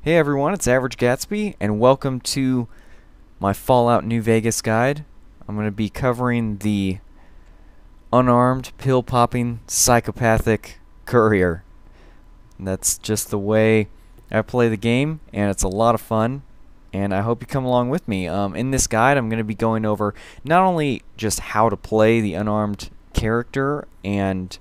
Hey everyone, it's Average Gatsby, and welcome to my Fallout New Vegas guide. I'm going to be covering the unarmed, pill-popping, psychopathic Courier. And that's just the way I play the game, and it's a lot of fun, and I hope you come along with me. In this guide, I'm going to be going over not only just how to play the unarmed character and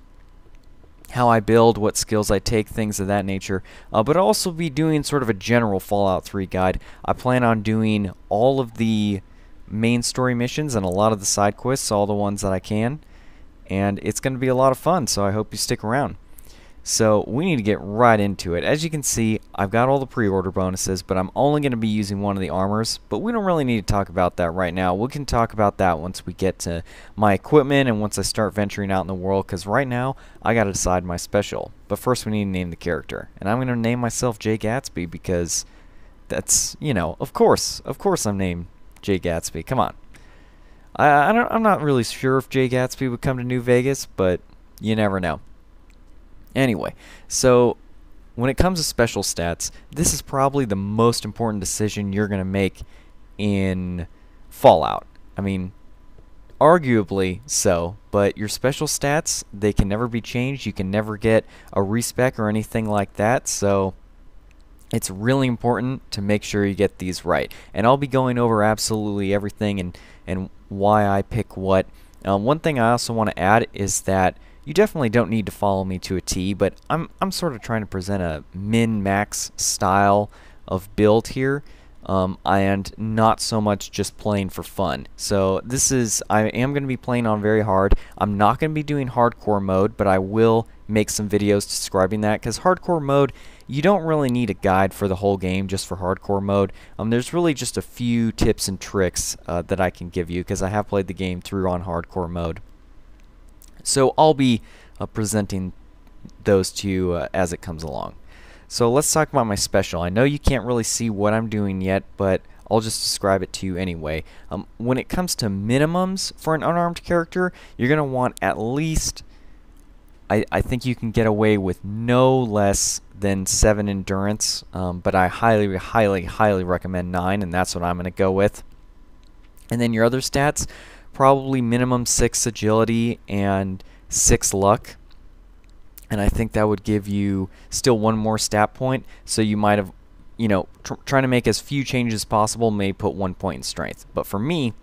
how I build, what skills I take, things of that nature, but I'll also be doing sort of a general Fallout 3 guide. I plan on doing all of the main story missions and a lot of the side quests, all the ones that I can, and it's going to be a lot of fun, so I hope you stick around. So we need to get right into it. As you can see, I've got all the pre-order bonuses, but I'm only going to be using one of the armors, but we don't really need to talk about that right now. We can talk about that once we get to my equipment and once I start venturing out in the world, because right now I got to decide my special. But first we need to name the character, and I'm going to name myself Jay Gatsby because that's, you know, of course I'm named Jay Gatsby. Come on. I'm not really sure if Jay Gatsby would come to New Vegas, but you never know. Anyway, so when it comes to special stats, this is probably the most important decision you're going to make in Fallout. I mean, arguably so, but your special stats, they can never be changed. You can never get a respec or anything like that, so it's really important to make sure you get these right. And I'll be going over absolutely everything and why I pick what. One thing I also want to add is that you definitely don't need to follow me to a T, but I'm sort of trying to present a min-max style of build here, and not so much just playing for fun. So I am going to be playing on very hard. I'm not going to be doing hardcore mode, but I will make some videos describing that, because hardcore mode, you don't really need a guide for the whole game just for hardcore mode. There's really just a few tips and tricks that I can give you, because I have played the game through on hardcore mode. So I'll be presenting those to you as it comes along. So let's talk about my special. I know you can't really see what I'm doing yet, but I'll just describe it to you anyway. When it comes to minimums for an unarmed character, you're going to want at least, I think you can get away with no less than 7 endurance, but I highly recommend 9, and that's what I'm going to go with. And then your other stats, probably minimum 6 agility and 6 luck, and I think that would give you still one more stat point, so you might have, you know, trying to make as few changes as possible may put 1 point in strength. But for me,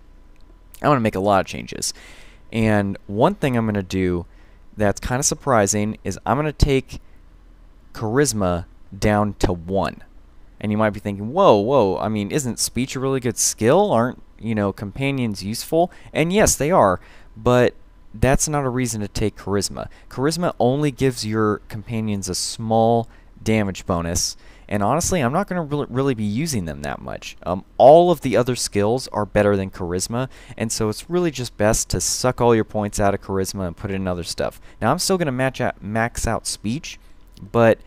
I want to make a lot of changes, and one thing I'm going to do that's kind of surprising is I'm going to take charisma down to 1. And you might be thinking, whoa, I mean, isn't speech a really good skill? Aren't, you know, companions useful? And yes, they are, but that's not a reason to take charisma. Charisma only gives your companions a small damage bonus, and honestly, I'm not going to really be using them that much. All of the other skills are better than charisma, and so it's really just best to suck all your points out of charisma and put it in other stuff. Now, I'm still going to max out speech, but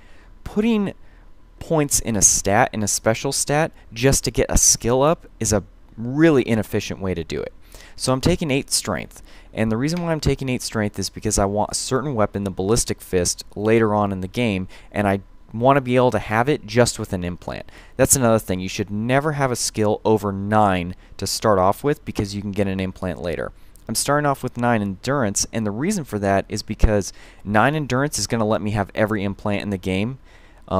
putting points in a special stat, just to get a skill up is a really inefficient way to do it. So I'm taking 8 strength, and the reason why I'm taking 8 strength is because I want a certain weapon, the ballistic fist, later on in the game, and I want to be able to have it just with an implant. That's another thing. You should never have a skill over 9 to start off with, because you can get an implant later. I'm starting off with 9 endurance, and the reason for that is because 9 endurance is going to let me have every implant in the game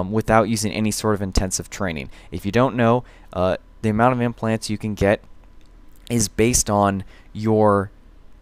without using any sort of intensive training. If you don't know, the amount of implants you can get is based on your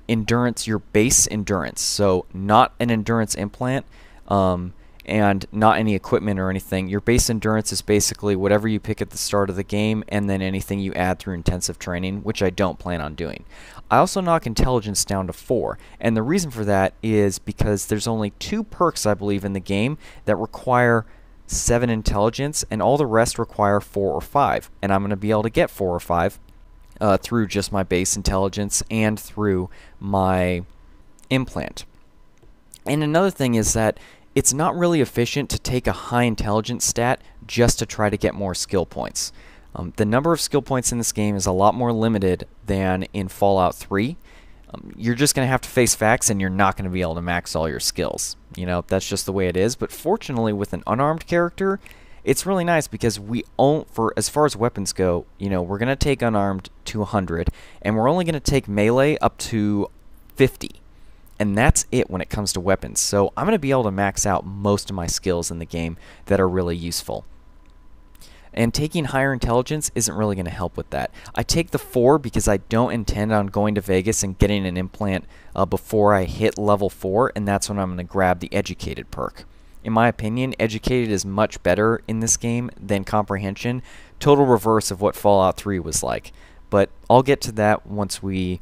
endurance, your base endurance. So not an endurance implant and not any equipment or anything. Your base endurance is basically whatever you pick at the start of the game, and then anything you add through intensive training, which I don't plan on doing. I also knock intelligence down to 4, and the reason for that is because there's only 2 perks, I believe, in the game that require 7 intelligence, and all the rest require 4 or 5, and I'm going to be able to get 4 or 5 through just my base intelligence and through my implant. And another thing is that it's not really efficient to take a high intelligence stat just to try to get more skill points. The number of skill points in this game is a lot more limited than in Fallout 3. You're just going to have to face facts, and you're not going to be able to max all your skills. You know, that's just the way it is. But fortunately, with an unarmed character, it's really nice because we own, for as far as weapons go, you know, we're going to take unarmed to 100, and we're only going to take melee up to 50. And that's it when it comes to weapons. So I'm going to be able to max out most of my skills in the game that are really useful. And taking higher intelligence isn't really going to help with that. I take the 4 because I don't intend on going to Vegas and getting an implant before I hit level 4, and that's when I'm going to grab the educated perk. In my opinion, educated is much better in this game than comprehension. Total reverse of what Fallout 3 was like. But I'll get to that once we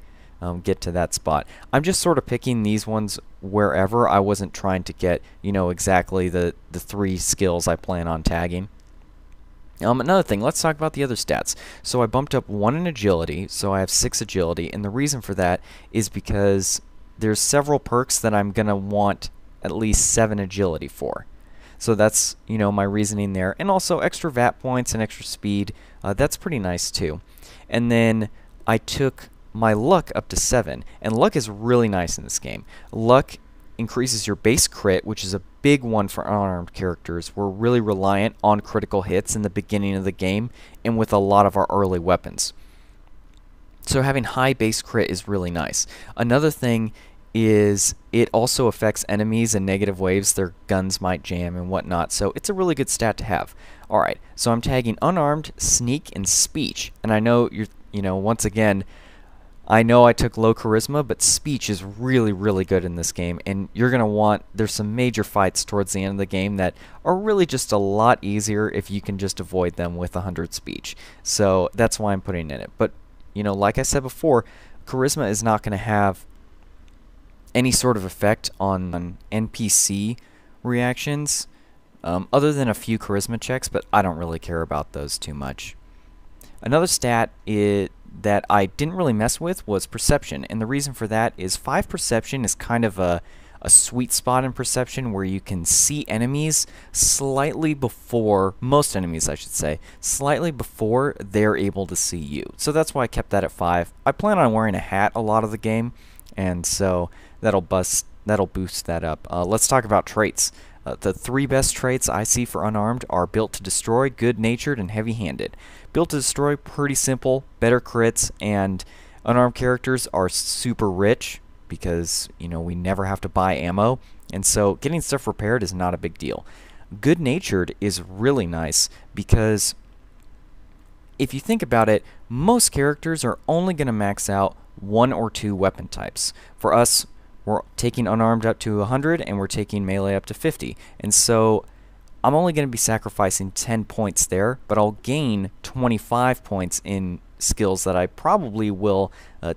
get to that spot. I'm just sort of picking these ones wherever. I wasn't trying to get, you know, exactly the 3 skills I plan on tagging. Another thing, let's talk about the other stats. So I bumped up 1 in agility, so I have 6 agility, and the reason for that is because there's several perks that I'm going to want at least 7 agility for. So that's, you know, my reasoning there. And also extra VAT points and extra speed, that's pretty nice too. And then I took my luck up to 7, and luck is really nice in this game. Luck increases your base crit, which is a big one for unarmed characters. We're really reliant on critical hits in the beginning of the game and with a lot of our early weapons. So having high base crit is really nice. Another thing is it also affects enemies in negative waves. Their guns might jam and whatnot, so it's a really good stat to have. Alright, so I'm tagging unarmed, sneak, and speech. And I know once again, I know I took low charisma, but speech is really, really good in this game, and you're going to want, there's some major fights towards the end of the game that are really just a lot easier if you can just avoid them with 100 speech. So that's why I'm putting in it. But, you know, like I said before, charisma is not going to have any sort of effect on NPC reactions, other than a few charisma checks, but I don't really care about those too much. Another stat that I didn't really mess with was perception, and the reason for that is 5 perception is kind of a sweet spot in perception where you can see enemies slightly before, most enemies I should say, slightly before they're able to see you. So that's why I kept that at 5. I plan on wearing a hat a lot of the game, and so that'll boost that up. Let's talk about traits. The 3 best traits I see for unarmed are built to destroy, good-natured, and heavy-handed. Built to destroy, pretty simple, better crits, and unarmed characters are super rich because, you know, we never have to buy ammo, and so getting stuff repaired is not a big deal. Good-natured is really nice because if you think about it, most characters are only going to max out 1 or 2 weapon types. For us, we're taking unarmed up to 100, and we're taking melee up to 50. And so I'm only going to be sacrificing 10 points there, but I'll gain 25 points in skills that I probably will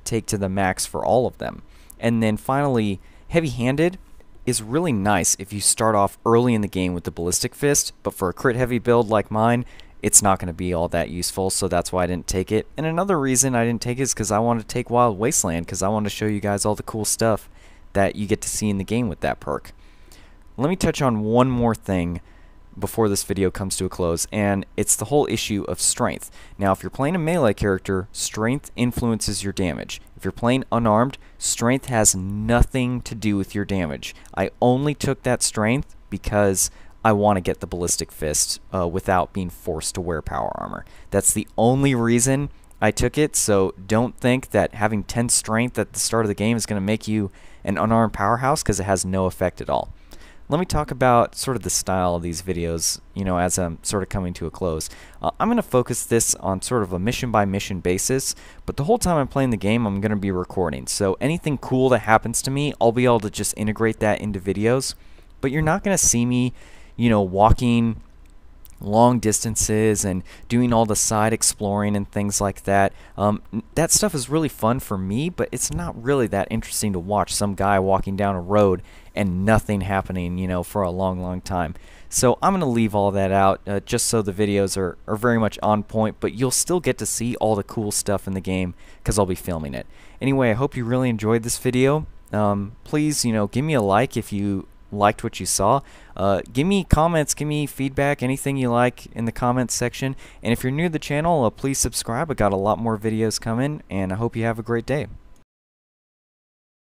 take to the max for all of them. And then finally, heavy-handed is really nice if you start off early in the game with the ballistic fist, but for a crit-heavy build like mine, it's not going to be all that useful, so that's why I didn't take it. And another reason I didn't take it is because I wanted to take Wild Wasteland, because I wanted to show you guys all the cool stuff that you get to see in the game with that perk. Let me touch on one more thing before this video comes to a close, and it's the whole issue of strength. Now, if you're playing a melee character, strength influences your damage. If you're playing unarmed, strength has nothing to do with your damage. I only took that strength because I want to get the ballistic fist without being forced to wear power armor. That's the only reason I took it, so don't think that having 10 strength at the start of the game is going to make you an unarmed powerhouse, because it has no effect at all. Let me talk about sort of the style of these videos, you know, as I'm sort of coming to a close. I'm going to focus this on sort of a mission-by-mission basis, but the whole time I'm playing the game, I'm going to be recording. So anything cool that happens to me, I'll be able to just integrate that into videos, but you're not going to see me, you know, walking long distances and doing all the side exploring and things like that. That stuff is really fun for me, but it's not really that interesting to watch some guy walking down a road and nothing happening, you know, for a long time. So I'm going to leave all that out just so the videos are very much on point, but you'll still get to see all the cool stuff in the game because I'll be filming it. Anyway, I hope you really enjoyed this video. Please, you know, give me a like if you liked what you saw. Give me comments, give me feedback, anything you like in the comments section. And if you're new to the channel, please subscribe. I got a lot more videos coming, and I hope you have a great day.